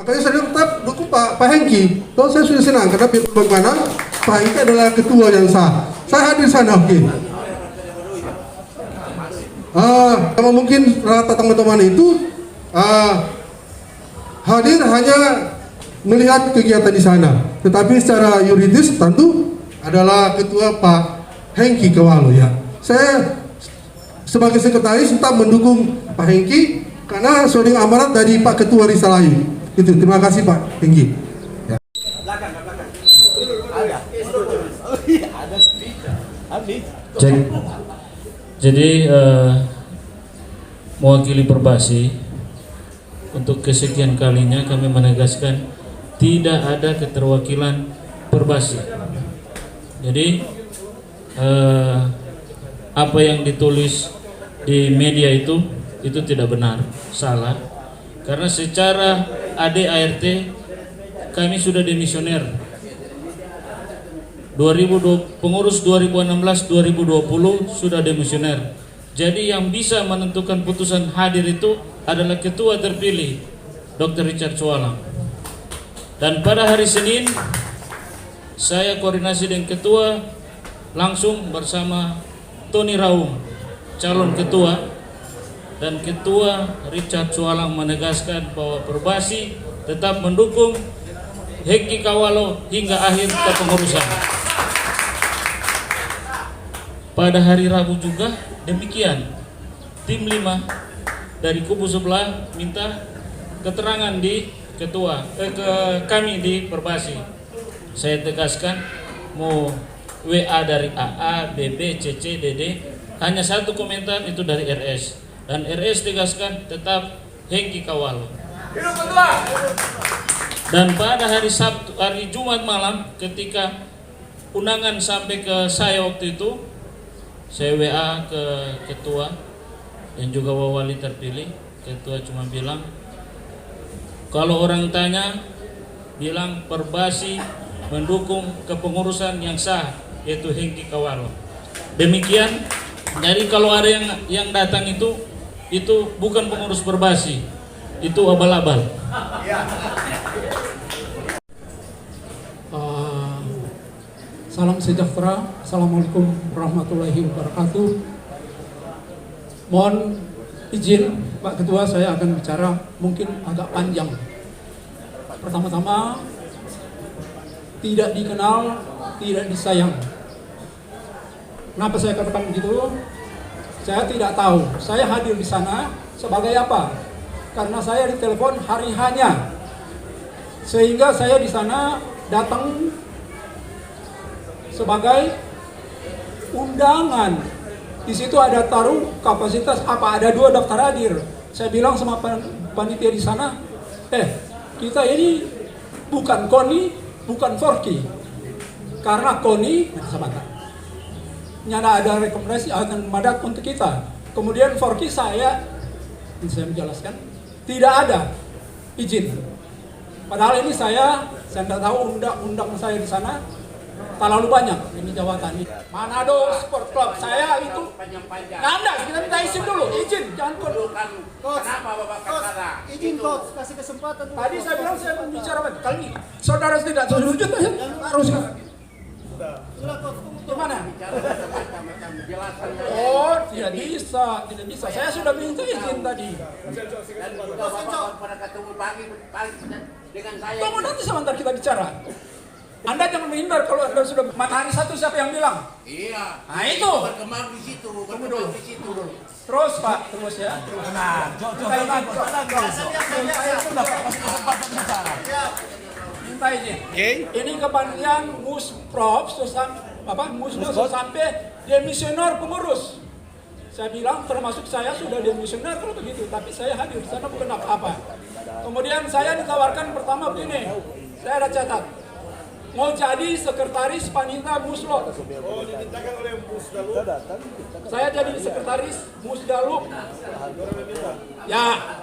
Makanya saya tetap dukung Pak Hengki. Kalau saya sudah senang karena biar bagaimana Pak Hengki adalah ketua yang sah. Saya hadir sana, oke. Kalau mungkin rata teman-teman itu hadir hanya melihat kegiatan di sana, tetapi secara yuridis tentu adalah ketua Pak Hengki Kawalo ya. Saya sebagai sekretaris tetap mendukung Pak Hengki karena soding amanat dari Pak Ketua Risalayu. Itu terima kasih Pak Hengki. Ya. Jadi mewakili Perbasi untuk kesekian kalinya kami menegaskan tidak ada keterwakilan Perbasi. Jadi apa yang ditulis di media itu tidak benar, salah. Karena secara ADART kami sudah demisioner. Pengurus 2016-2020 sudah demisioner. Jadi yang bisa menentukan putusan hadir itu adalah ketua terpilih Dr. Richard Cualang. Dan pada hari Senin saya koordinasi dengan ketua langsung bersama Tony Raung, calon ketua, dan ketua Richard Cualang menegaskan bahwa Perbasi tetap mendukung Hengki Kawalo hingga akhir kepengurusan. Pada hari Rabu juga demikian, tim 5 dari kubu sebelah minta keterangan di ketua ke kami di Perbasi. Saya tegaskan mau WA dari AA, BB, CC, DD, hanya satu komentar itu dari RS, dan RS tegaskan tetap Hengki Kawalo. Dan pada hari Jumat malam ketika undangan sampai ke saya waktu itu, saya WA ke ketua dan juga wawali terpilih. Ketua cuma bilang, kalau orang tanya, bilang Perbasi mendukung kepengurusan yang sah, yaitu Hengki Kawalo. Demikian. Jadi kalau ada yang datang itu bukan pengurus Perbasi, itu abal-abal. Salam sejahtera, Assalamualaikum warahmatullahi wabarakatuh. Mohon izin Pak Ketua, saya akan bicara mungkin agak panjang. Pertama-tama, tidak dikenal, tidak disayang. Kenapa saya katakan begitu? Saya tidak tahu. Saya hadir di sana sebagai apa? Karena saya ditelepon hari hanya, sehingga saya di sana datang sebagai undangan. Di situ ada taruh kapasitas apa? Ada 2 daftar hadir. Saya bilang sama panitia di sana, kita ini bukan KONI, bukan Forki. Karena KONI, sahabat, nyana ada rekomendasi akan madak untuk kita. Kemudian Forki saya menjelaskan tidak ada izin. Padahal ini saya tidak tahu undang saya di sana terlalu banyak ini jawatan. Manado Sport Club saya itu Anda kita minta izin dulu, izin jangan kenapa Bapak kata izin coach, kasih kesempatan dulu. Tadi saya bilang saya bicara kali ini saudara tidak setuju harus gimana? Oh, tidak bisa. Saya sudah minta izin tadi. Dan juga Bapak pada ketemu pagi dengan saya. Tunggu nanti sebentar kita bicara. Anda jangan menghindar kalau Anda sudah matahari satu, siapa yang bilang? Iya. Nah itu. Berkembang di situ. Tunggu dulu. Terus Pak, terus ya. Nah, minta izin. Ini kepanitiaan Musprov sampai demisioner pengurus. Saya bilang termasuk saya sudah demisioner kalau begitu, tapi saya hadir di sana bukan apa-apa. Kemudian saya ditawarkan pertama begini, saya ada catat. Mau jadi sekretaris panitia Muslok. Oh, dimintakan oleh Musdaluk. Saya jadi sekretaris Musdaluk. Ya.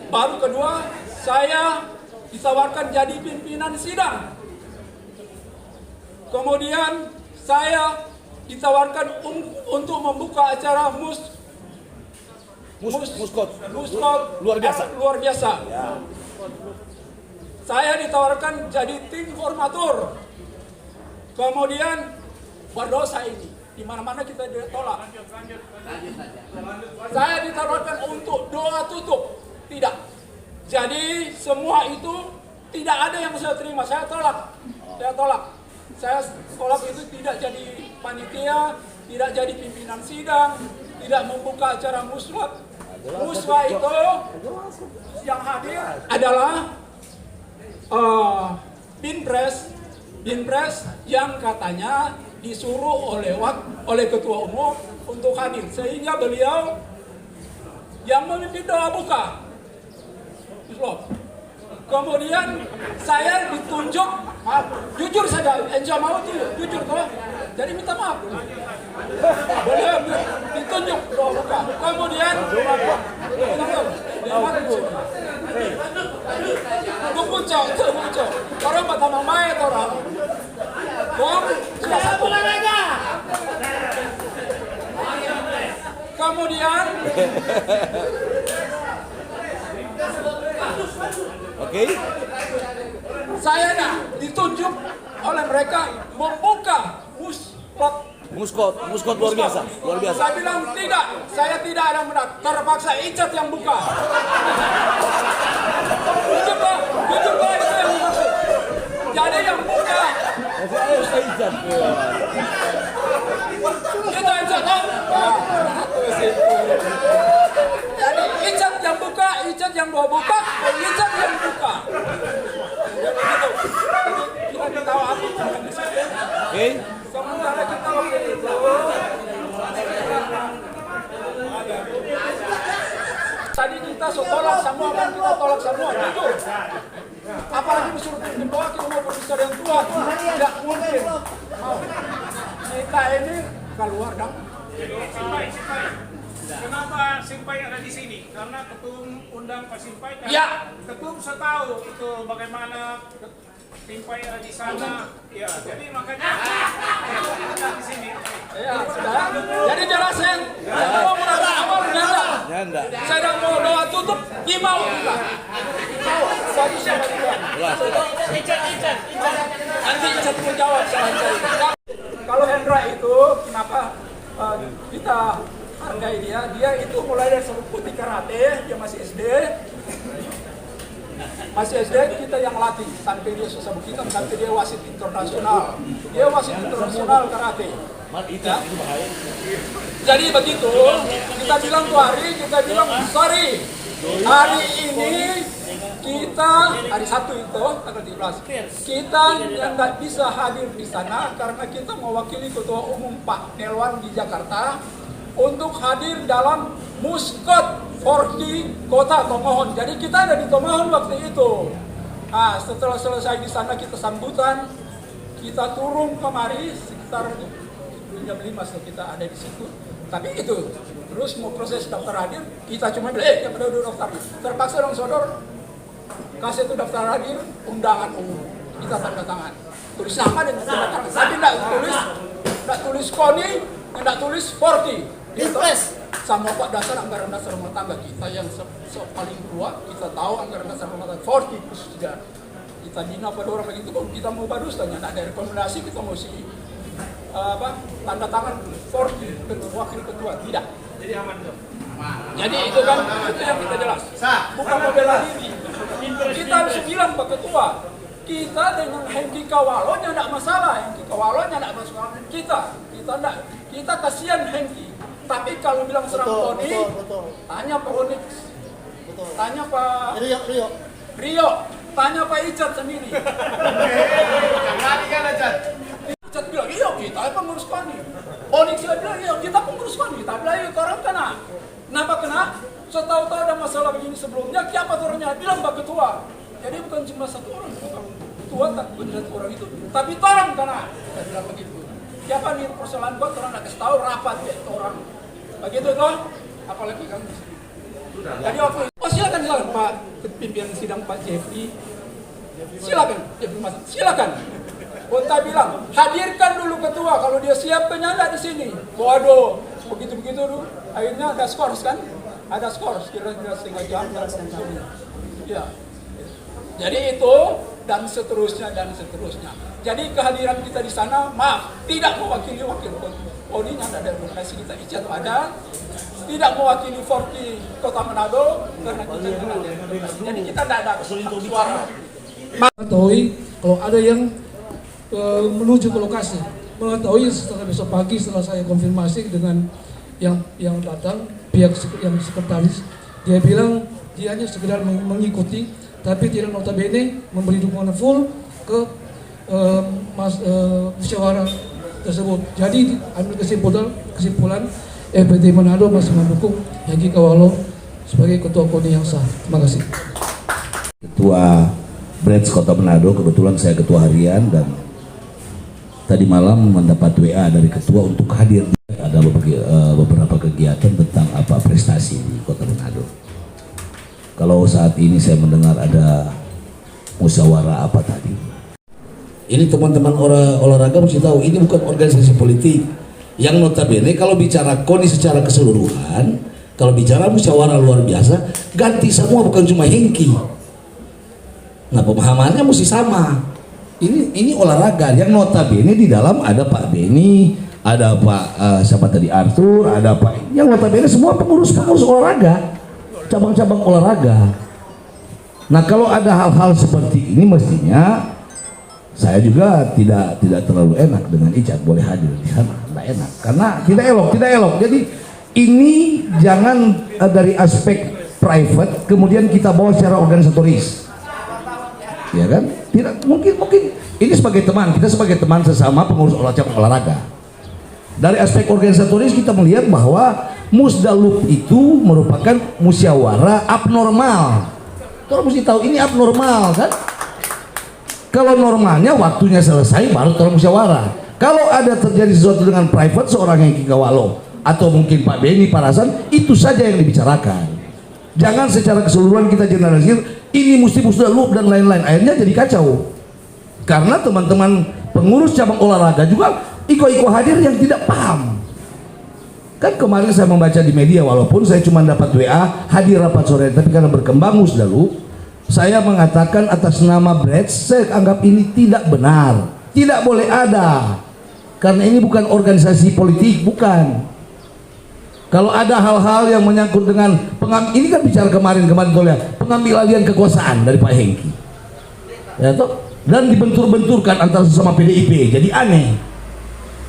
Baru kedua, saya ditawarkan jadi pimpinan sidang. Kemudian saya ditawarkan untuk membuka acara Muskot luar biasa. Ya. Saya ditawarkan jadi tim formatur. Kemudian berdosa ini. Di mana-mana kita ditolak. Saya ditawarkan untuk doa tutup. Tidak. Jadi semua itu tidak ada yang saya terima. Saya tolak. Saya tolak itu tidak jadi panitia, tidak jadi pimpinan sidang, tidak membuka acara muswah. Muswah itu yang hadir adalah Binpres yang katanya disuruh oleh ketua umum untuk hadir, sehingga beliau yang memimpin doa buka. Kemudian saya ditunjuk, maaf, jujur saja, Enja mau tuh, jujur toh. Jadi minta maaf. Beliau ditunjuk doa buka. Kemudian Tukucok. Orang pertama main orang. Bom, kemudian Oke. saya ditunjuk oleh mereka membuka Muskot luar biasa. Saya bilang tidak, saya tidak ada menang. Terpaksa Icat yang buka. Jujur pak, itu yang dimaksud. Jadi yang buka. Itu Icat toh. Jadi Icat yang buka, Icat yang mau buka, Icat yang buka. Jadi gitu. Kita tahu apa yang di sini. Oke. Sementara kita waktu itu tadi kita tolak semua, kan kita tolak semua, jujur. Apalagi disuruh pimpin doa, kita mau berbicara yang tua, tidak mungkin. Kita ini keluar dong. Kenapa Simpai ada di sini? Karena ketum undang Pak Simpai kan? Ya. Ketum setahu itu bagaimana Simpai ada di sana. Ya, jadi makanya ada di sini. Ya, sudah. Jadi jelasin. Saya mau melakukan apa? Nyanda. Saya mau doa tutup, gimau kita. Bagi siapa juga? Nanti Icat mau jawab saya. Kalau Hendra itu, kenapa kita hargai dia? Dia itu mulai dari putih karate, dia masih SD. Masih SD kita yang latih sampai dia susah buktikan, sampai dia wasit internasional. Dia wasit internasional karate. Ya. Jadi begitu, kita bilang tuh kita bilang sorry. Hari ini kita hari Sabtu itu tanggal 13 kita yang nggak bisa hadir di sana karena kita mewakili Ketua Umum Pak Nelwan di Jakarta untuk hadir dalam Muskot Forky Kota Tomohon. Jadi kita ada di Tomohon waktu itu. Nah, setelah selesai di sana kita sambutan, kita turun kemari sekitar jam 5 setelah kita ada di situ. Tapi itu terus mau proses daftar hadir, kita cuma bilang, yang udah daftar. Terpaksa dong saudara kasih itu daftar hadir undangan umum. Kita tanda tangan. Tulis nama dan tanda tangan. Tapi tidak tulis KONI, tidak tulis Forky. Sama Pak dasar anggaran dasar rumah tangga kita yang paling tua, kita tahu anggaran dasar rumah tangga 40 sudah kita bina pada orang begitu. Kalau kita mau badus tanya, ada rekomendasi kita mau tanda tangan 40 wakil ketua tidak. Jadi aman dong. Jadi itu kan itu yang kita jelas. Bukan membela diri. Kita harus bilang Pak Ketua, kita dengan Hengki Kawalonya tidak masalah. Hengki Kawalonya tidak masalah. Kita kasihan Hengki. Tapi kalau bilang serang Tony, tanya Pak Onyx, tanya Pak Rio, tanya Pak Icat sendiri. Icat bilang, iya kita pengurus KONI. Onyx bilang, iya kita pengurus KONI. Kita bilang, iya orang kena. Kenapa kena? Setahu-tahu ada masalah begini sebelumnya, siapa orangnya? Bilang Pak Ketua. Jadi bukan cuma satu orang, ketua tak benar orang itu. Tapi orang kena. Saya bilang begitu. Siapa nih persoalan buat orang nggak kasih tahu rapat ya orang. Begitu toh, apalagi kan di sini. Jadi waktu silakan Pak pimpinan sidang Pak Jeffrey, silakan. Konta bilang hadirkan dulu ketua kalau dia siap penyanda di sini. Waduh, begitu dulu. Akhirnya ada skor kan? Ada skor kira-kira setengah jam. Ya. Jadi itu dan seterusnya dan seterusnya. Jadi kehadiran kita di sana, maaf, tidak mewakili wakil KONI yang ada di organisasi kita ICAT ada, tidak mewakili Forti Kota Manado karena kita tidak ada. Jadi kita tidak ada suara. Mengetahui kalau ada yang menuju ke lokasi, mengetahui setelah besok pagi setelah saya konfirmasi dengan yang datang pihak yang sekretaris, dia bilang dia hanya sekedar mengikuti, tapi tidak notabene memberi dukungan full ke musyawarah tersebut. Jadi ambil kesimpulan FPT Manado masih mendukung Hengki Kawalo sebagai ketua KONI yang sah. Terima kasih. Ketua Breds Kota Manado, kebetulan saya ketua harian dan tadi malam mendapat WA dari ketua untuk hadir. Ada beberapa kegiatan tentang apa prestasi di Kota Manado. Kalau saat ini saya mendengar ada musyawarah apa tadi. Ini teman-teman olahraga mesti tahu ini bukan organisasi politik. Yang notabene kalau bicara KONI secara keseluruhan, kalau bicara musyawarah luar biasa, ganti semua bukan cuma Hengki. Nah pemahamannya mesti sama. Ini olahraga yang notabene di dalam ada Pak Beni, ada Pak siapa tadi Arthur, ada Pak yang notabene semua pengurus olahraga, cabang-cabang olahraga. Nah kalau ada hal-hal seperti ini mestinya saya juga tidak terlalu enak dengan ICAT boleh hadir di sana, tidak enak karena tidak elok. Jadi ini jangan dari aspek private kemudian kita bawa secara organisatoris, ya kan? Tidak mungkin ini sebagai teman, kita sebagai teman sesama pengurus olahraga. Dari aspek organisatoris kita melihat bahwa Musdalub itu merupakan musyawarah abnormal. Orang mesti tahu ini abnormal kan? Kalau normalnya waktunya selesai baru terus musyawarah. Kalau ada terjadi sesuatu dengan private seorang Hengki Kawalo atau mungkin Pak Beni, Pak Hasan, itu saja yang dibicarakan. Jangan secara keseluruhan kita generalisir ini mesti Musdalub dan lain-lain. Akhirnya jadi kacau. Karena teman-teman pengurus cabang olahraga juga iko-iko hadir yang tidak paham. Kan kemarin saya membaca di media walaupun saya cuma dapat WA hadir rapat sore, tapi karena berkembang Musdalub, saya mengatakan atas nama Breds, saya anggap ini tidak benar, tidak boleh ada, karena ini bukan organisasi politik, bukan. Kalau ada hal-hal yang menyangkut dengan ini kan bicara kemarin pengambil alihan kekuasaan dari Pak Hengki, ya toh, dan dibentur-benturkan antara sesama PDIP, jadi aneh.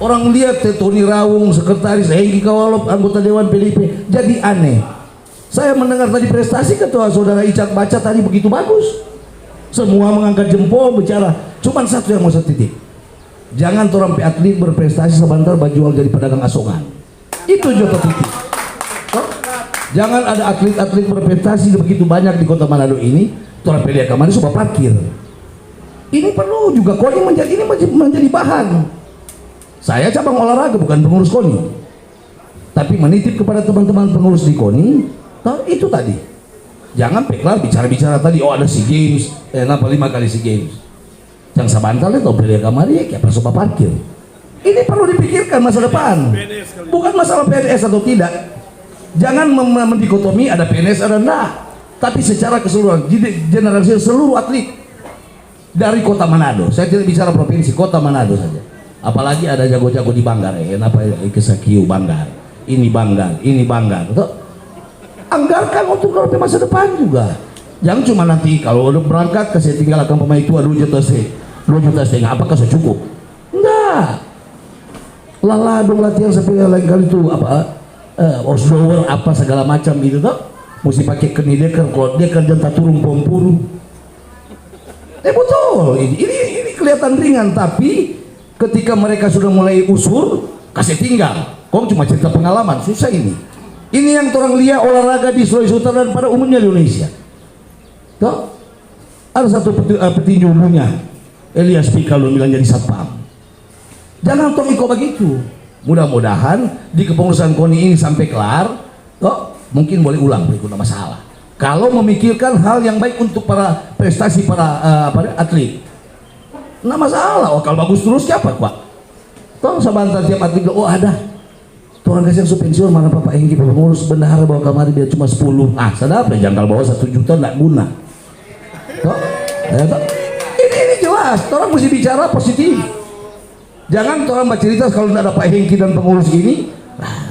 Orang lihat Tony Rawung, sekretaris Hengki Kawalo, anggota Dewan PDIP, jadi aneh. Saya mendengar tadi prestasi ketua saudara Icak baca tadi begitu bagus. Semua mengangkat jempol bicara. Cuman satu yang mau saya titik. Jangan orang atlet berprestasi sebentar jual jadi pedagang asongan. Itu juga titik. Jangan ada atlet-atlet berprestasi begitu banyak di Kota Manado ini. Orang PDIP kemarin suka parkir. Ini perlu juga KONI menjadi bahan. Saya cabang olahraga bukan pengurus KONI. Tapi menitip kepada teman-teman pengurus di KONI. Nah, itu tadi jangan peklar bicara-bicara tadi ada SEA Games kenapa 5 kali SEA Games yang sabantal itu beli kamari kayak pas parkir. Ini perlu dipikirkan masa depan, bukan masalah PNS atau tidak. Jangan mendikotomi ada PNS ada enggak, tapi secara keseluruhan generasi seluruh atlet dari Kota Manado. Saya tidak bicara provinsi, Kota Manado saja. Apalagi ada jago-jago di Banggar kenapa Kesakiu Banggar ini Banggar betul? Anggarkan untuk masa depan juga. Jangan cuma nanti kalau udah berangkat saya tinggalkan pemain tua 2 juta setengah, apakah saya cukup? Enggak. Dong latihan sampai lain kali itu horsepower apa segala macam itu tuh. Mesti pakai keni deker, kalau deker jangan turun pompuru. Betul. Ini kelihatan ringan tapi ketika mereka sudah mulai usur kasih tinggal. Kok cuma cerita pengalaman, susah ini. Ini yang orang lihat olahraga di Sulawesi Utara dan pada umumnya di Indonesia. Toh, ada satu petinju umumnya, Elias Pikalo bilang jadi satpam. Jangan tong iko begitu. Mudah-mudahan di kepengurusan KONI ini sampai kelar, toh mungkin boleh ulang berikutnya masalah. Kalau memikirkan hal yang baik untuk para prestasi para atlet, nggak masalah. Kalau bagus terus siapa Pak? Toh sebentar tiap atlet ada. Orang kasih yang pensiun mana Pak Hengki pengurus bendahara bawa kamari dia cuma 10. Sadap ya jangkal bawa 1 juta nggak guna. Toh Ya, toh? Ini jelas, orang mesti bicara positif. Jangan orang bercerita kalau tidak ada Pak Hengki dan pengurus ini,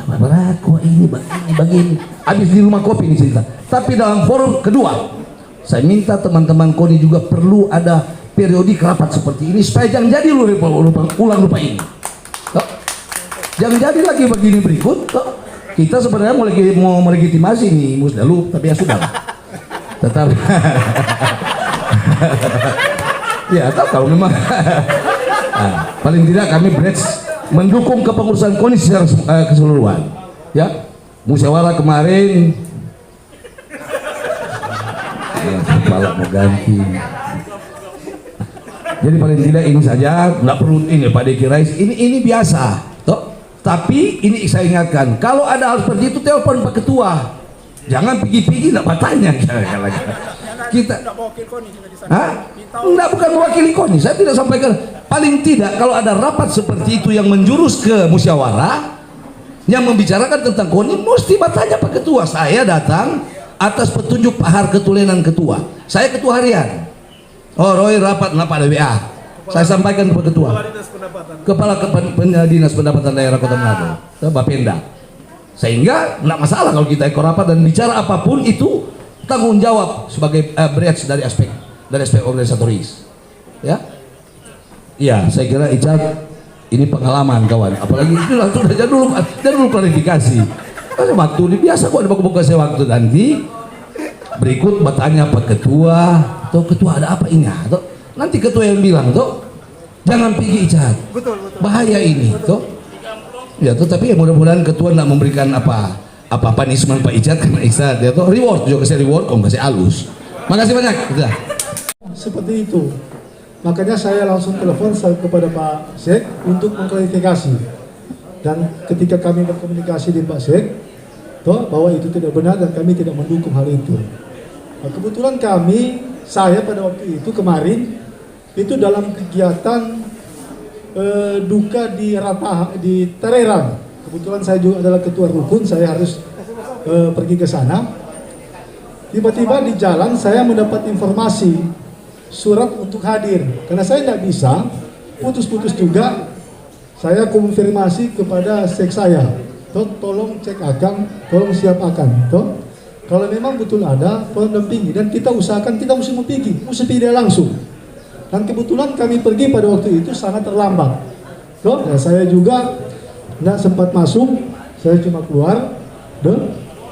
berat kok ini begini. Habis di rumah kopi ini cerita. Tapi dalam forum kedua, saya minta teman-teman KONI juga perlu ada periodik rapat seperti ini supaya jangan jadi ulang lupa ini. Toh? Jangan jadi lagi begini berikut. Toh? Kita sebenarnya mau melegitimasi nih Musdalu, tapi ya sudah. Tetap. Ya, atau kalau memang paling tidak kami Breds mendukung kepengurusan KONI secara keseluruhan. Ya, musyawarah kemarin, kepala mau ganti. Jadi paling tidak ini saja, nggak perlu ini Pak Deki Rais. Ini biasa, toh. Tapi ini saya ingatkan, kalau ada hal seperti itu telepon Pak Ketua. Jangan pergi-pergi nggak bertanya. Kita enggak, bukan mewakili KONI, saya tidak sampaikan. Paling tidak kalau ada rapat seperti itu yang menjurus ke musyawarah yang membicarakan tentang KONI, mesti bertanya Pak Ketua. Saya datang atas petunjuk Pak Har Ketulenan Ketua, saya ketua harian. Oh Roy rapat kenapa ada WA, saya sampaikan ke Pak Ketua, Kepala Dinas Pendapatan Daerah Kota Manado, Bapenda. Sehingga enggak masalah kalau kita ikut rapat dan bicara apapun itu tanggung jawab sebagai Breds dari aspek organisatoris. Ya, iya, saya kira Icat ini pengalaman kawan. Apalagi itu sudah dulu klarifikasi. Kasih waktu ini biasa kok dibuka saya waktu nanti. Berikut bertanya Pak Ketua, tuh Ketua ada apa ini? Tuh nanti Ketua yang bilang tuh jangan pergi Icat. Bahaya ini tuh. Ya, tapi mudah-mudahan Ketua tidak memberikan apa punishment Pak Icat karena Icat ya tuh reward juga kasih reward kok kasih halus. Makasih banyak. Udah. Seperti itu. Makanya saya langsung telepon kepada Pak Sek untuk mengklarifikasi. Dan ketika kami berkomunikasi dengan Pak Sek, toh bahwa itu tidak benar dan kami tidak mendukung hal itu. Nah, kebetulan saya pada waktu itu kemarin itu dalam kegiatan duka di Tereran. Kebetulan saya juga adalah ketua rukun, saya harus pergi ke sana. Tiba-tiba di jalan saya mendapat informasi surat untuk hadir. Karena saya tidak bisa, putus-putus juga, saya konfirmasi kepada sek saya. Tolong cek akan, tolong siap akan. Kalau memang betul ada, tolong dampingi. Dan kita usahakan, kita mesti pergi dia langsung. Dan kebetulan kami pergi pada waktu itu sangat terlambat. Ya, saya juga tidak sempat masuk, saya cuma keluar.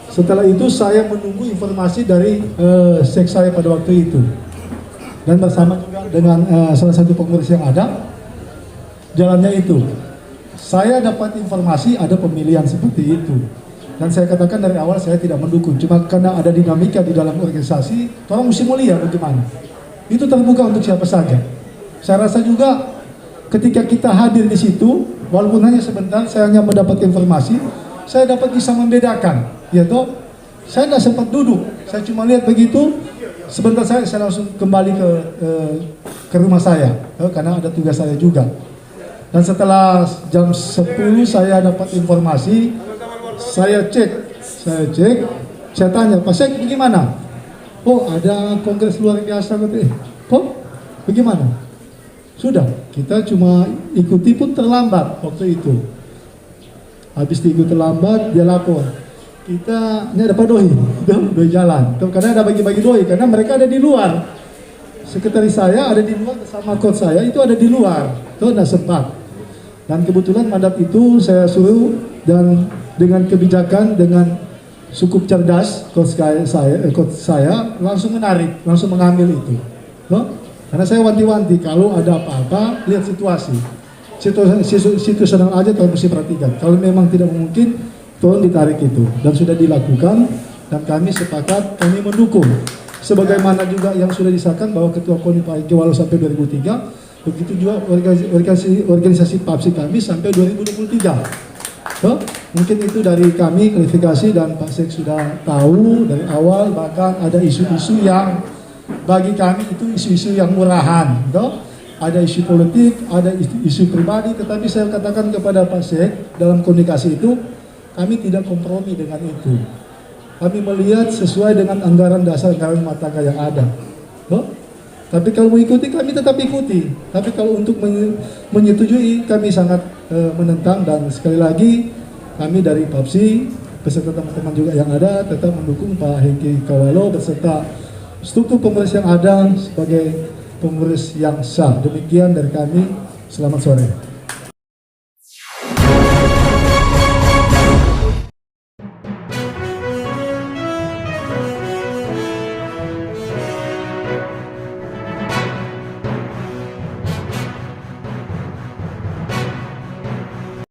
Setelah itu saya menunggu informasi dari sek saya pada waktu itu. Dan bersama juga dengan salah satu pengurus yang ada, jalannya itu. Saya dapat informasi ada pemilihan seperti itu. Dan saya katakan dari awal saya tidak mendukung. Cuma karena ada dinamika di dalam organisasi, tolong mesti mulia bagaimana. Itu terbuka untuk siapa saja. Saya rasa juga ketika kita hadir di situ, walaupun hanya sebentar, saya hanya mendapat informasi, saya dapat bisa membedakan. Ya toh, saya tidak sempat duduk, saya cuma lihat begitu. Sebentar saya langsung kembali ke rumah saya, karena ada tugas saya juga. Dan setelah jam 10 saya dapat informasi, saya cek, saya tanya, Pak Sek bagaimana? Oh ada kongres luar biasa gitu. Kok bagaimana? Sudah, kita cuma ikuti pun terlambat waktu itu. Habis diikut terlambat, dia lapor. Ini ada Pak Doi jalan. Karena ada bagi-bagi doi, karena mereka ada di luar. Sekretaris saya ada di luar bersama coach saya, itu ada di luar. Itu tidak sempat. Dan kebetulan mandat itu saya suruh dan dengan kebijakan, dengan cukup cerdas, coach saya langsung menarik, langsung mengambil itu. Karena saya wanti-wanti kalau ada apa-apa, lihat situasi. Situ senang aja, tolong mesti perhatikan. Kalau memang tidak mungkin, tolong ditarik itu. Dan sudah dilakukan, dan kami sepakat, kami mendukung. Sebagaimana juga yang sudah disahkan bahwa Ketua KONI Pak Hengki Waluyo sampai 2003, begitu juga organisasi PAPSI kami sampai 2023. Mungkin itu dari kami klarifikasi, dan Pak Sek sudah tahu dari awal, bahkan ada isu-isu yang bagi kami itu isu-isu yang murahan. Ada isu politik, ada isu pribadi, tetapi saya katakan kepada Pak Sek dalam komunikasi itu, kami tidak kompromi dengan itu. Kami melihat sesuai dengan anggaran dasar anggaran rumah tangga yang ada. Tapi kalau mengikuti kami tetap ikuti. Tapi kalau untuk menyetujui kami sangat menentang, dan sekali lagi kami dari PAPSI beserta teman-teman juga yang ada tetap mendukung Pak Hengki Kawalo beserta struktur pengurus yang ada sebagai pengurus yang sah. Demikian dari kami. Selamat sore.